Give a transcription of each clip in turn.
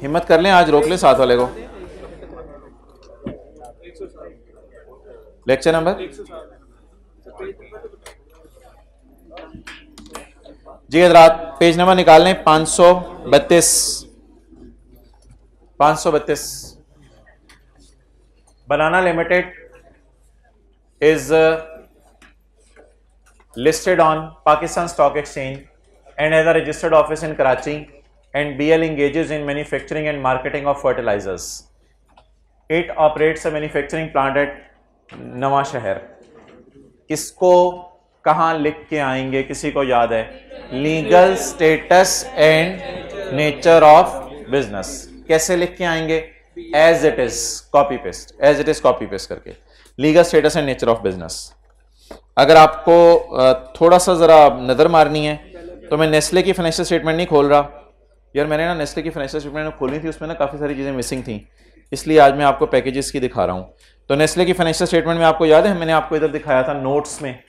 हिम्मत कर लें, आज रोक लें साथ वाले को। लेक्चर नंबर जी हजरात, पेज नंबर निकाल लें 532। 532 बनाना limited is listed on Pakistan Stock Exchange and has a registered office in Karachi, and BL engages in manufacturing and marketing of fertilizers. It operates a manufacturing plant at नवा शहर। किसको कहाँ लिख के आएंगे, किसी को याद है? Legal status and nature of business कैसे लिख के आएंगे? As it is copy paste, as it is copy paste करके legal status and nature of business. अगर आपको थोड़ा सा जरा नजर मारनी है तो मैं नेस्ले की फाइनेंशियल स्टेटमेंट नहीं खोल रहा यार, मैंने ना नेस्ले की फाइनेंशियल स्टेटमेंट खोलनी थी, उसमें ना काफ़ी सारी चीज़ें मिसिंग थी, इसलिए आज मैं आपको पैकेजेस की दिखा रहा हूँ। तो नेस्ले की फाइनेंशियल स्टेटमेंट में आपको याद है मैंने आपको इधर दिखाया था नोट्स में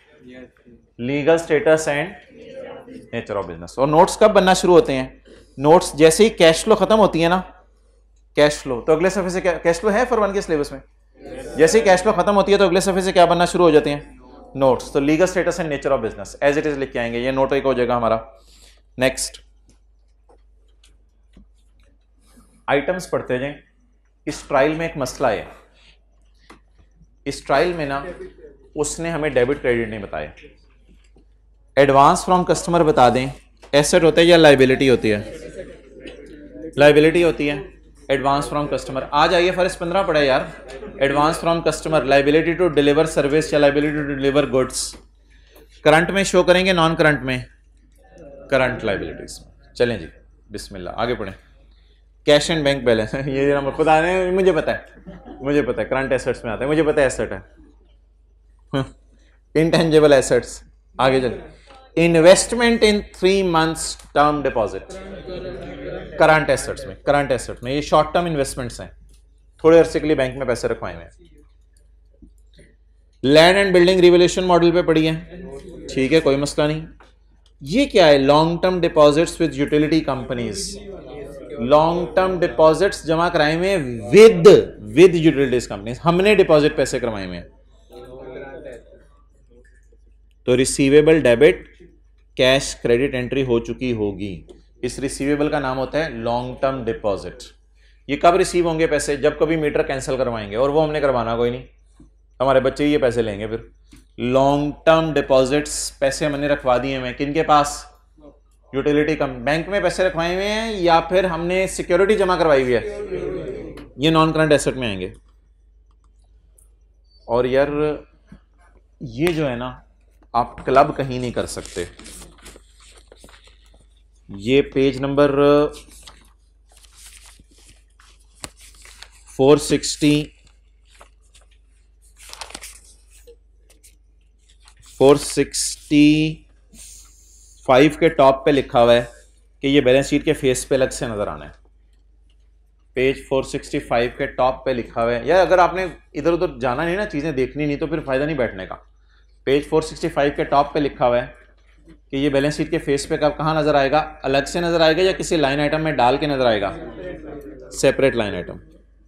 legal status and nature of business. और नोट्स कब बनना शुरू होते हैं? नोट्स जैसे ही कैश फ्लो खत्म होती है ना, कैश फ्लो, तो अगले सफे से क्या कैश फ्लो है फॉर वन के सिलेबस में? जैसे ही कैश फ्लो खत्म होती है तो अगले सफे से क्या बनना शुरू हो जाते हैं? नोट्स। तो legal status and nature of business as it is लिख के आएंगे, ये नोट एक हो जाएगा हमारा। नेक्स्ट आइटम्स पढ़ते जाएं। इस ट्रायल में एक मसला है, इस ट्रायल में ना उसने हमें डेबिट क्रेडिट नहीं बताया। एडवांस फ्रॉम कस्टमर बता दें, एसेट होता है या लाइबिलिटी होती है? लाइबिलिटी होती है। एडवांस फ्रॉम कस्टमर आ जाइए, फर्स्ट 15 पढ़ा यार। Advance from customer, liability to deliver service या liability to deliver goods. Current में शो करेंगे, नॉन करंट में? Current liabilities. चलें जी, बिस्मिल्लाह आगे पढ़ें। कैश एंड बैंक बैलेंस ये खुद आने, मुझे पता है करंट एसेट्स में आता है, मुझे पता है एसेट है। इनटेंजिबल एसेट्स, आगे चलिए। इन्वेस्टमेंट इन 3 months term deposit, current assets में, करंट एसेट में ये शॉर्ट टर्म इन्वेस्टमेंट्स हैं, थोड़े अरसे के लिए बैंक में पैसे रखवाए हुए हैं। Land and building revaluation model पे पड़ी है, ठीक है कोई मसला नहीं। ये क्या है? Long term deposits with utility companies, long term deposits जमा कराए हुए विद यूटिलिटीज कंपनीज, हमने डिपॉजिट पैसे करवाए हुए हैं। तो receivable debit cash credit entry हो चुकी होगी। इस रिसीवेबल का नाम होता है लॉन्ग टर्म डिपॉजिट। ये कब रिसीव होंगे पैसे? जब कभी मीटर कैंसिल करवाएंगे, और वो हमने करवाना कोई नहीं, हमारे बच्चे ही ये पैसे लेंगे। फिर लॉन्ग टर्म डिपॉजिट्स पैसे हमने रखवा दिए हैं, किन के पास? यूटिलिटी कम बैंक में पैसे रखवाए हुए हैं या फिर हमने सिक्योरिटी जमा करवाई हुई है, ये नॉन करंट एसेट में आएंगे। और यार ये जो है ना, आप क्लब कहीं नहीं कर सकते। ये पेज नंबर 465 के टॉप पे लिखा हुआ है कि ये बैलेंस शीट के फेस पे अलग से नजर आना है। पेज 465 के टॉप पे लिखा हुआ है। यार अगर आपने इधर उधर जाना नहीं ना, चीजें देखनी नहीं, तो फिर फायदा नहीं बैठने का। पेज 465 के टॉप पे लिखा हुआ है कि ये बैलेंस शीट के फेस पे कब कहाँ नजर आएगा? अलग से नजर आएगा या किसी लाइन आइटम में डाल के नजर आएगा? Separate line item,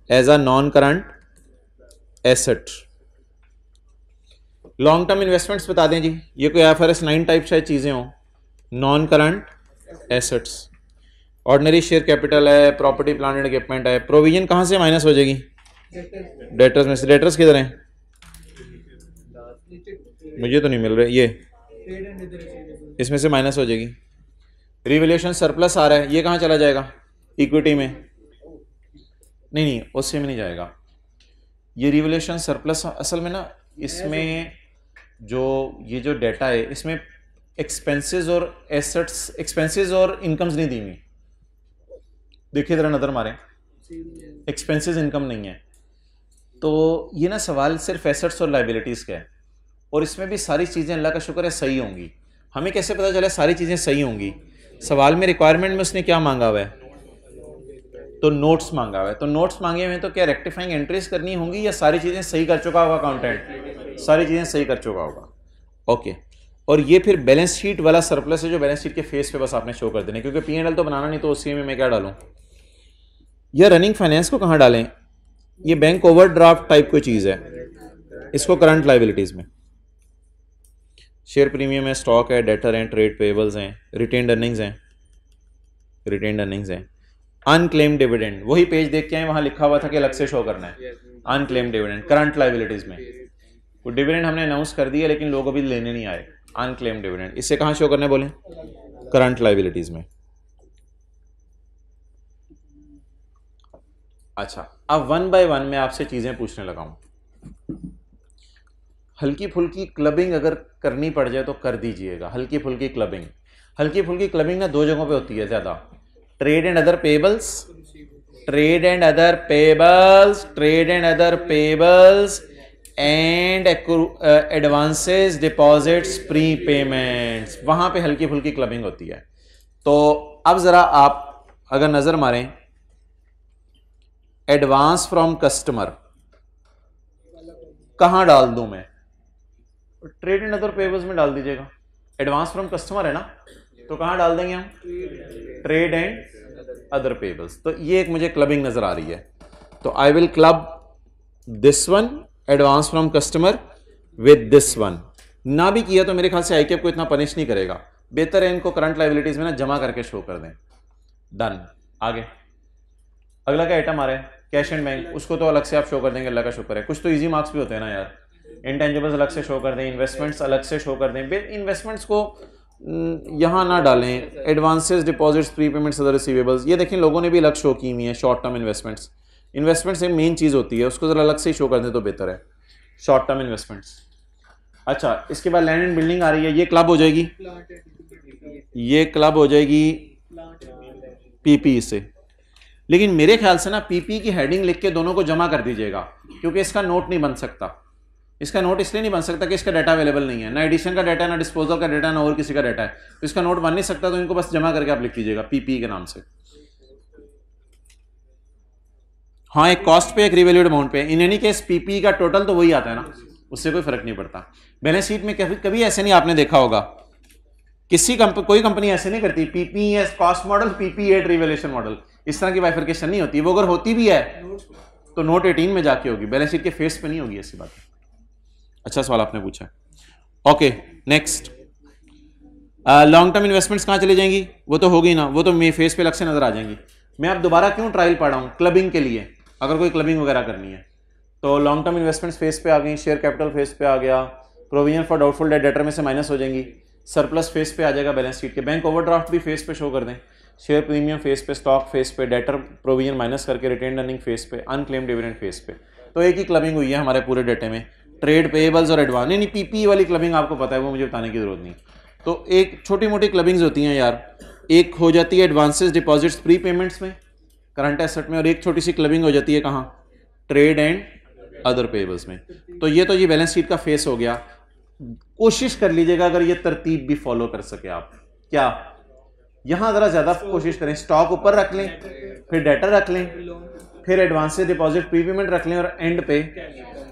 as a non current asset. Long term investments बता दें जी, ये कोई IFRS 9 टाइप शायद चीजें हो। Non current assets, ordinary share capital है, प्रॉपर्टी प्लांट एंड इक्विपमेंट है। प्रोविजन कहां से माइनस हो जाएगी? डेटर्स में से। डेटर्स किधर हैं? मुझे तो नहीं मिल रहे, ये इसमें से माइनस हो जाएगी। रिवैल्यूएशन सरप्लस आ रहा है, ये कहाँ चला जाएगा? इक्विटी में? नहीं उससे में नहीं जाएगा। ये रिवैल्यूएशन सरप्लस असल में ना, इसमें जो ये जो डेटा है इसमें एक्सपेंसेस और एसेट्स, एक्सपेंसेस और इनकम्स नहीं दी हुई। देखिए जरा नजर मारें, एक्सपेंसेस इनकम नहीं है। तो ये ना सवाल सिर्फ एसेट्स और लाइबिलिटीज का है, और इसमें भी सारी चीजें अल्लाह का शुक्र है सही होंगी। हमें कैसे पता चला सारी चीजें सही होंगी? सवाल में रिक्वायरमेंट में उसने क्या मांगा हुआ है? तो नोट्स मांगा हुआ है। तो नोट्स मांगे हुए हैं तो क्या रेक्टिफाइंग एंट्रीज करनी होंगी या सारी चीजें सही कर चुका होगा अकाउंटेंट? सारी चीजें सही कर चुका होगा। ओके, और ये फिर बैलेंस शीट वाला सरप्लस है जो बैलेंस शीट के फेस पे बस आपने शो कर देना, क्योंकि P&L तो बनाना नहीं, तो उसी में मैं क्या डालूं? या रनिंग फाइनेंस को कहाँ डालें? ये बैंक ओवरड्राफ्ट टाइप कोई चीज़ है, इसको करंट लाइबिलिटीज़ में। शेयर प्रीमियम है, स्टॉक है, डेटर हैं, ट्रेड पेबल्स हैं, रिटेन्ड अर्निंग्स हैं, अनक्लेम्ड डिविडेंड, वही पेज देख के आए, वहाँ लिखा हुआ था कि अलग से शो करना है। अनक्लेम्ड डिविडेंड करंट लाइबिलिटीज़ में, वो डिविडेंड हमने अनाउंस कर दिया लेकिन लोग अभी लेने नहीं आए। अनक्लेम्ड डिविडेंड, इसे कहाँ शो करना है बोले? करंट लाइबिलिटीज़ में। अच्छा, अब वन बाय वन मैं आपसे चीज़ें पूछने लगा हूँ। हल्की फुल्की क्लबिंग अगर करनी पड़ जाए तो कर दीजिएगा। हल्की फुल्की क्लबिंग ना दो जगहों पे होती है ज़्यादा, trade and other payables, and advances, deposits, prepayments, वहां पे हल्की फुल्की क्लबिंग होती है। तो अब जरा आप अगर नजर मारें, एडवांस फ्रॉम कस्टमर कहां डाल दूं मैं? ट्रेड एंड अदर पेबल्स में डाल दीजिएगा। एडवांस फ्रॉम कस्टमर है ना, तो कहां डाल देंगे हम? Trade and other payables. तो ये एक मुझे क्लबिंग नजर आ रही है, तो I will club this one, advance from customer, with this one. ना भी किया तो मेरे ख्याल से आईकेप को इतना पनिश नहीं करेगा, बेहतर है इनको करंट लाइबिलिटीज में ना जमा करके शो कर दें। डन। आगे अगला क्या आइटम आ रहा है? कैश एंड बैंक, उसको तो अलग से आप शो कर देंगे, अल्लाह का शुक्र है। कुछ तो इजी मार्क्स भी होते हैं ना यार। इंटेंजिबल्स अलग से शो कर दें, इन्वेस्टमेंट्स अलग से शो कर दें। इन्वेस्टमेंट्स को यहाँ ना डालें, advances, deposits, pre payments, other receivables, ये देखें लोगों ने भी अलग शो की हुई है। शॉर्ट टर्म इन्वेस्टमेंट्स एक मेन चीज़ होती है, उसको ज़रा अलग से ही शो कर दें तो बेहतर है, शॉर्ट टर्म इन्वेस्टमेंट्स। अच्छा, इसके बाद लैंड एंड बिल्डिंग आ रही है, ये क्लब हो जाएगी, पीपी से। लेकिन मेरे ख्याल से ना पीपी की हेडिंग लिख के दोनों को जमा कर दीजिएगा, क्योंकि इसका नोट नहीं बन सकता। इसका नोट इसलिए नहीं बन सकता कि इसका डाटा अवेलेबल नहीं है, ना एडिशन का डाटा, ना डिस्पोजल का डाटा, ना और किसी का डाटा है, तो इसका नोट बन नहीं सकता। तो इनको बस जमा करके आप लिख दीजिएगा पीपी के नाम से। हाँ, एक कॉस्ट पे, एक रिवैल्यूड अमाउंट पे। इन एनी केस पीपी का टोटल तो वही आता है ना, उससे कोई फर्क नहीं पड़ता। बैलेंस शीट में कभी ऐसे नहीं आपने देखा होगा, कोई कंपनी ऐसे नहीं करती PP S cost model, PP at revaluation model, इस तरह की बाइफरकेशन नहीं होती। वो अगर होती भी है तो नोट 18 में जाके होगी, बैलेंस शीट के फेस पे नहीं होगी ऐसी बात। अच्छा सवाल आपने पूछा। Okay, next, long term investments कहाँ चली जाएंगी? वो तो होगी ना, वो तो मे फेस पे अलग से नजर आ जाएंगी। मैं अब दोबारा क्यों ट्रायल पढ़ा हूँ? क्लबिंग के लिए, अगर कोई क्लबिंग वगैरह करनी है तो लॉन्ग टर्म इन्वेस्टमेंट्स फेस पे आ गई, शेयर कैपिटल फेस पे आ गया, provision for doubtful debt debtor में से माइनस हो जाएंगी, सरप्लस फेस पे आ जाएगा बैलेंस शीट के, बैंक ओवरड्राफ्ट भी फेस पे शो कर दें, शेयर प्रीमियम फेस पे, स्टॉक फेस पे, डेटर प्रोविजन माइनस करके रिटेन्ड अर्निंग फेस पे, अनक्लेम्ड डिविडेंड फेस पे। तो एक ही क्लबिंग हुई है हमारे पूरे डेटे में, ट्रेड पेएबल्स और एडवांस। नहीं, पीपी वाली क्लबिंग आपको पता है, वो मुझे बताने की जरूरत नहीं। तो एक छोटी मोटी क्लबिंग्स होती हैं यार, एक हो जाती है एडवांसेस, डिपॉजिट्स, प्री पेमेंट्स में, करंट एसेट में, और एक छोटी सी क्लबिंग हो जाती है कहाँ? ट्रेड एंड अदर पेएबल्स में। तो ये तो ये बैलेंस शीट का फेस हो गया। कोशिश कर लीजिएगा अगर ये तरतीब भी फॉलो कर सके आप। क्या यहां जरा ज्यादा कोशिश करें, स्टॉक ऊपर रख लें, फिर डेटर रख लें, फिर एडवांसेस, डिपॉजिट, प्री पेमेंट रख लें, और एंड पे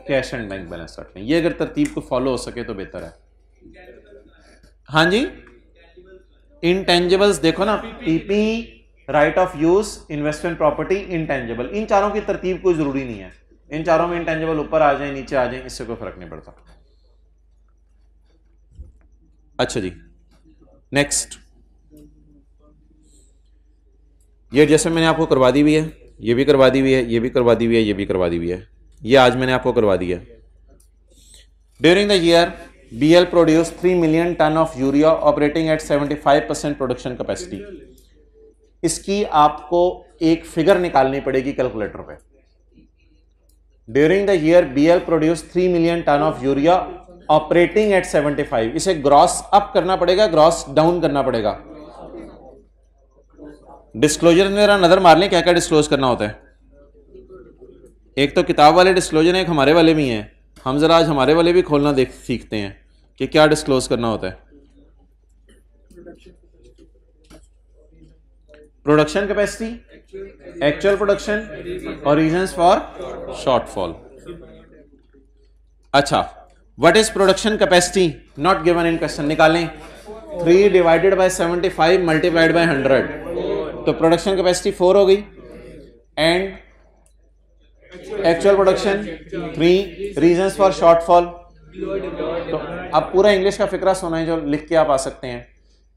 कैश एंड बैंक बैलेंस रख लें। ये अगर तरतीब को फॉलो हो सके तो बेहतर है। हाँ जी, इंटेंजिबल्स देखो ना, PP, right of use, investment property, intangible, इन चारों की तरतीब कोई जरूरी नहीं है। इन चारों में इंटेंजिबल ऊपर आ जाए, नीचे आ जाए, इससे कोई फर्क नहीं पड़ता। अच्छा जी, नेक्स्ट, ये जैसे मैंने आपको करवा दी हुई है, ये भी करवा दी हुई है, ये भी करवा दी हुई है, ये भी करवा दी हुई है, ये आज मैंने आपको करवा दिया। During the year BL produce 3 million ton of urea operating at 75% production capacity. इसकी आपको एक फिगर निकालनी पड़ेगी कैलकुलेटर पे। During the year BL produce 3 million ton of urea operating at 75, इसे ग्रॉस अप करना पड़ेगा, ग्रॉस डाउन करना पड़ेगा। डिस्क्लोजर में जरा नजर मार लें क्या क्या डिस्क्लोज करना होता है। एक तो किताब वाले डिस्क्लोजर है, एक हमारे वाले भी हैं। हम जरा आज हमारे वाले भी खोलना सीखते हैं कि क्या डिस्क्लोज करना होता है। प्रोडक्शन कैपेसिटी, एक्चुअल प्रोडक्शन, और रीजंस फॉर शॉर्टफॉल। अच्छा, what is production capacity not given in question? निकालें 3 डिवाइडेड बाय 75 मल्टीप्लाइड बाय 100, तो प्रोडक्शन कैपेसिटी 4 हो गई। And actual production 3, reasons for shortfall. तो अब पूरा इंग्लिश का फिक्रा सुना है जो लिख के आप आ सकते हैं।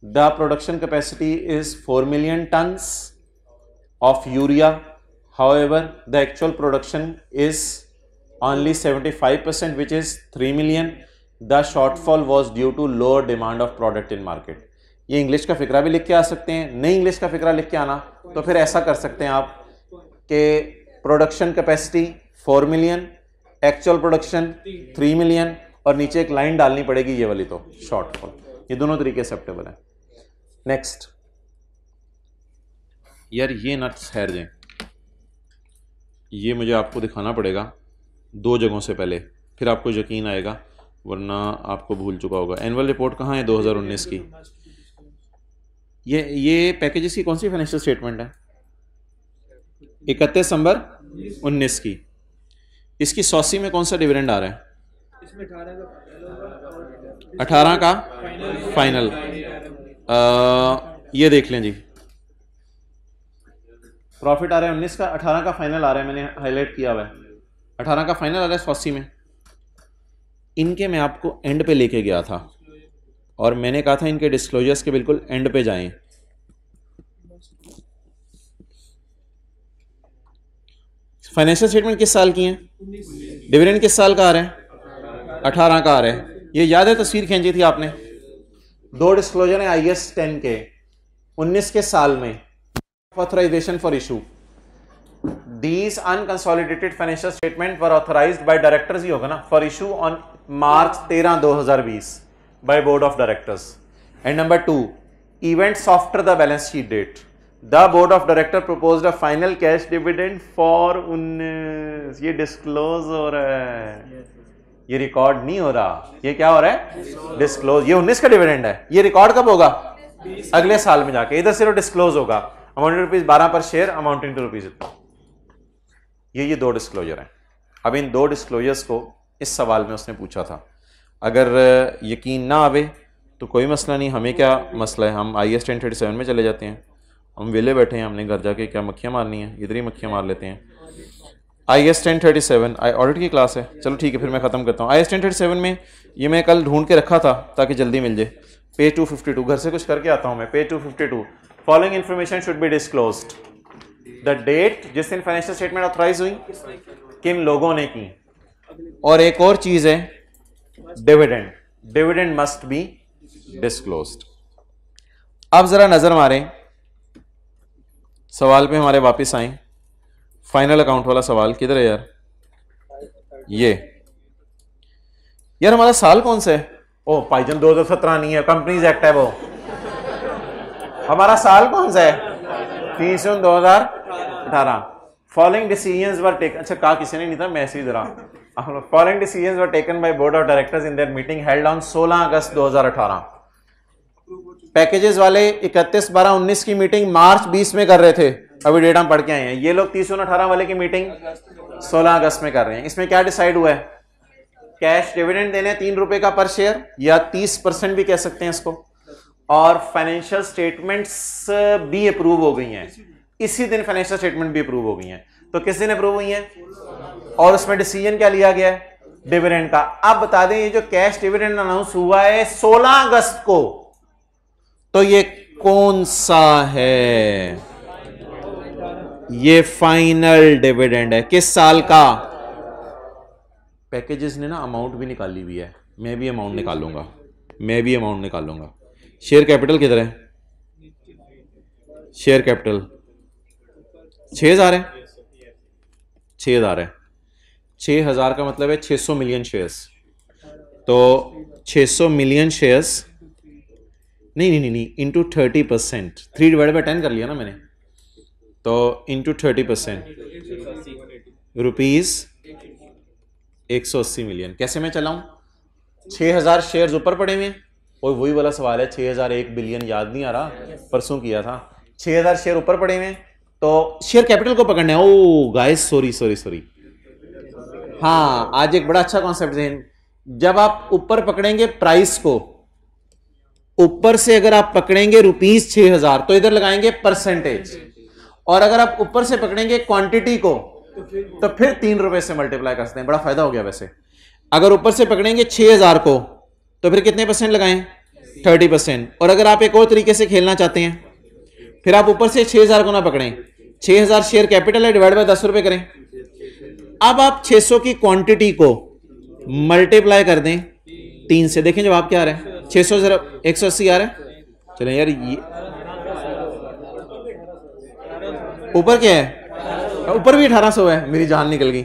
The production capacity is 4 million tons of urea, however the actual production is only 75%, which is 3 million. The shortfall was due to lower demand of product in market. ये इंग्लिश का फिक्रा भी लिख के आ सकते हैं। नहीं इंग्लिश का फिक्रा लिख के आना तो फिर ऐसा कर सकते हैं आप कि production capacity 4 million, actual production 3 million, और नीचे एक लाइन डालनी पड़ेगी ये वाली, तो शॉर्टफॉल। ये दोनों तरीके एक्सेप्टेबल है। नेक्स्ट यार ये ना ठहर जाए, ये मुझे आपको दिखाना पड़ेगा 2 जगहों से पहले, फिर आपको यकीन आएगा, वरना आपको भूल चुका होगा। एनुअल रिपोर्ट कहाँ है 2019 की? ये पैकेजेस की कौन सी फाइनेंशियल स्टेटमेंट है? 31 दिसंबर 19 की। इसकी 100 में कौन सा डिविडेंड आ रहा है? इसमें 18 का फाइनल। ये देख लें जी, प्रॉफिट आ रहा है 19 का, 18 का फाइनल आ रहा है, मैंने हाईलाइट किया हुआ है। 18 का फाइनल आ रहा है 100 में। इनके मैं आपको एंड पे लेके गया था और मैंने कहा था इनके डिस्क्लोजर्स के बिल्कुल एंड पे जाएं। फाइनेंशियल स्टेटमेंट किस साल की है? डिविडेंड किस साल का आ रहा है? 18 का आ रहा है। ये याद है तस्वीर खींची थी आपने? 2 डिस्क्लोजर है IAS 10 के 19 के साल में, authorisation for issue. These unconsolidated financial statement were authorized by directors ही होगा ना, for issue on March 13, 2020 by board of directors. And number 2, events after the balance sheet date. The board of directors proposed a final cash dividend for 19। ये disclose हो रहा है, ये record नहीं हो रहा। ये क्या हो रहा है? डिस्क्लोज। ये 19 का डिविडेंड है। ये रिकॉर्ड कब होगा? अगले साल में जाके। इधर सिर्फ डिस्क्लोज होगा, अमाउंट ₹12 पर शेयर, अमाउंटिंग टू रुपीज इतना। ये 2 डिस्क्लोजर हैं। अब इन 2 डिस्क्लोजर्स को इस सवाल में उसने पूछा था। अगर यकीन ना आवे तो कोई मसला नहीं, हमें क्या मसला है, हम IAS 1037 में चले जाते हैं। हम वेले बैठे हैं, हमने घर जाके क्या मक्खियाँ मारनी है, इधर ही मक्खियाँ मार लेते हैं। IAS 1037 ऑडिट की क्लास है। चलो ठीक है, फिर मैं ख़त्म करता हूँ। IAS 1037 में ये मैं कल ढूंढ के रखा था ताकि जल्दी मिल जाए। पेज 252, घर से कुछ करके आता हूँ मैं। Page 252, following information should be disclosed. The date जिस दिन फाइनेंशियल स्टेटमेंट ऑथराइज हुई, किन लोगों ने की, और एक और चीज है dividend. Dividend must be disclosed. अब जरा नजर मारें सवाल पे, हमारे वापस आए। फाइनल अकाउंट वाला सवाल किधर है यार? ये यार हमारा साल कौन सा है? ओ भाईजान 2017 नहीं है, कंपनीज एक्ट है वो। हमारा साल कौन सा है? 30 जून 2018। Following decisions were taken. अच्छा कहा किसी ने नहीं था, मैं ऐसे ही जरा। Following decisions were taken by board of directors in their meeting held on 16 August 2018। Packages वाले 31/12/19 की मीटिंग मार्च 20 में कर रहे थे, अभी डेट हम पढ़ के आए हैं। ये लोग 30 जून 18 वाले की मीटिंग 16 अगस्त में कर रहे हैं। इसमें क्या डिसाइड हुआ है? कैश डिविडेंड देने ₹3 का पर शेयर, या 30% भी कह सकते हैं इसको, और फाइनेंशियल स्टेटमेंट्स भी अप्रूव हो गई हैं। इसी दिन फाइनेंशियल स्टेटमेंट भी अप्रूव हो गई हैं। तो किस दिन अप्रूव हुई हैं? और उसमें डिसीजन क्या लिया गया है? डिविडेंड का। अब बता दें, ये जो कैश डिविडेंड अनाउंस हुआ है 16 अगस्त को, तो ये कौन सा है? ये फाइनल डिविडेंड है। किस साल का? पैकेजेस ने ना अमाउंट भी निकाली हुई है, मैं भी अमाउंट निकालूंगा। शेयर कैपिटल किधर है? शेयर कैपिटल 6000 है। 6000 है। 6000 का मतलब है 600 मिलियन शेयर्स। तो 600 मिलियन शेयर्स नहीं इंटू 30%, 3/10 कर लिया ना मैंने, तो इंटू 30% रुपीज 180 मिलियन। कैसे मैं चलाऊं? 6000 शेयर्स ऊपर पड़े हुए हैं, और वही वाला सवाल है 6001 बिलियन, याद नहीं आ रहा, परसों किया था। 6000 शेयर ऊपर पड़े हुए हैं, तो शेयर कैपिटल को पकड़ना है। ओ गाइस सॉरी, हाँ आज एक बड़ा अच्छा कॉन्सेप्ट है। जब आप ऊपर पकड़ेंगे प्राइस को, ऊपर से अगर आप पकड़ेंगे ₹6000, तो इधर लगाएंगे परसेंटेज, और अगर आप ऊपर से पकड़ेंगे क्वांटिटी को तो फिर 3 रुपए से मल्टीप्लाई कर सकते हैं। बड़ा फायदा हो गया वैसे। अगर ऊपर से पकड़ेंगे 6000 को तो फिर कितने % लगाएं? 30%। और अगर आप एक और तरीके से खेलना चाहते हैं, फिर आप ऊपर से 6000 को ना पकड़ें, 6000 शेयर कैपिटल है, डिवाइड बाय 10 रुपए करें। अब आप 600 की क्वांटिटी को मल्टीप्लाई कर दें 3 से, देखें जवाब क्या आ रहा है? 600 जरा 180 आ रहा है। चलें यार, ये ऊपर क्या है? ऊपर भी 1800 है, मेरी जान निकल गई।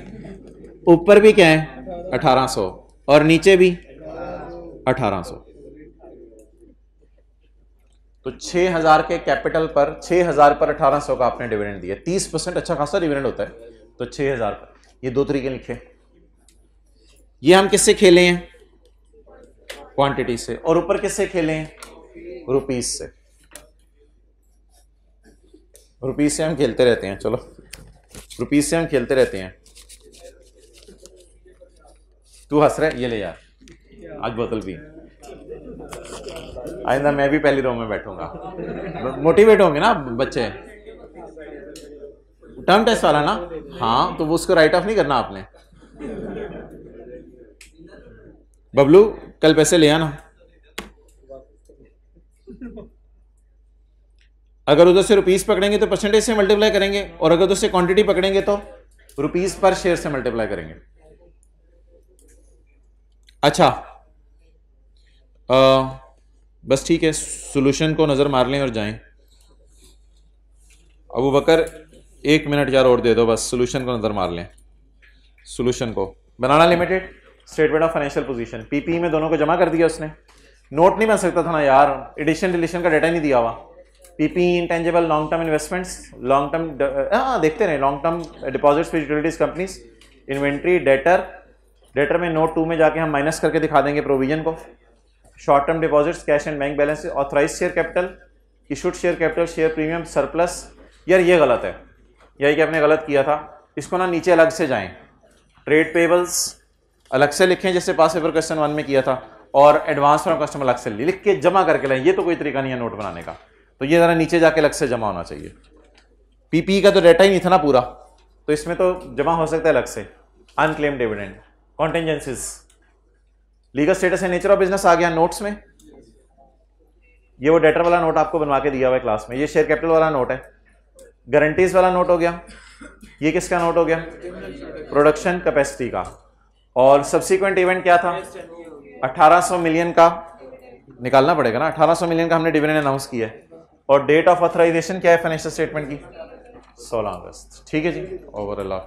ऊपर भी क्या है? 1800 और नीचे भी 1800। तो 6000 के कैपिटल पर 6000 पर 1800 का आपने डिविडेंड दिया। 30% अच्छा खासा डिविडेंड होता है। तो 6000 पर ये 2 तरीके लिखे। ये हम किससे खेले हैं? क्वांटिटी से। और ऊपर किससे खेले हैं? रुपीस से। रुपीस से हम खेलते रहते हैं। चलो, रुपीस से हम खेलते रहते हैं। तू हंस रहा है? ये ले यार, आज बोतल पी। आइंदा मैं भी पहली रो में बैठूंगा। मोटिवेट होंगे ना बच्चे। टर्म टेस्ट वाला ना? हाँ, तो वो उसको राइट ऑफ नहीं करना आपने। बबलू कल पैसे ले आना। अगर उधर से रुपीस पकड़ेंगे तो परसेंटेज से मल्टीप्लाई करेंगे, और अगर उधर से क्वांटिटी पकड़ेंगे तो रुपीस पर शेयर से मल्टीप्लाई करेंगे। अच्छा, बस ठीक है, सॉल्यूशन को नजर मार लें और जाएं। अबू बकर 1 मिनट यार और दे दो, बस सॉल्यूशन को नजर मार लें। सॉल्यूशन को बनाना limited, statement of financial position, PP में दोनों को जमा कर दिया उसने। नोट नहीं बन सकता था ना यार, एडिशन डिलीशन का डाटा नहीं दिया हुआ। PP intangible long term investments, long term देखते रहे, long term deposits with utilities companies, inventory, debtor में नोट 2 में जाके हम माइनस करके दिखा देंगे प्रोविजन को। Short term deposits, cash and bank balance, authorise share capital, issued share capital, share premium, surplus. यार ये गलत है, यही कि आपने गलत किया था। इसको ना नीचे अलग से जाएं, ट्रेड पेबल्स अलग से लिखें जैसे पास पेपर क्वेश्चन 1 में किया था, और एडवांस फ्रॉम कस्टमर अलग से लिख के जमा करके लाएं। ये तो कोई तरीका नहीं है नोट बनाने का, तो ये जरा नीचे जाके अलग से जमा होना चाहिए। पीपी का तो डाटा ही नहीं था ना पूरा, तो इसमें तो जमा हो सकता है अलग से। Unclaim dividend, contingencies, legal status and nature of business आ गया नोट्स में। ये वो डेटर वाला नोट आपको बनवा के दिया हुआ है क्लास में। ये शेयर कैपिटल वाला नोट है, गारंटीज वाला नोट हो गया। ये किसका नोट हो गया? प्रोडक्शन कैपेसिटी का। और सब्सिक्वेंट इवेंट क्या था? 1800 मिलियन का निकालना पड़ेगा ना, 1800 मिलियन का हमने डिविडेंड अनाउंस किया है। और डेट ऑफ ऑथराइजेशन क्या है फाइनेंशियल स्टेटमेंट की? 16 अगस्त। ठीक है जी, ओवर अल्लाह।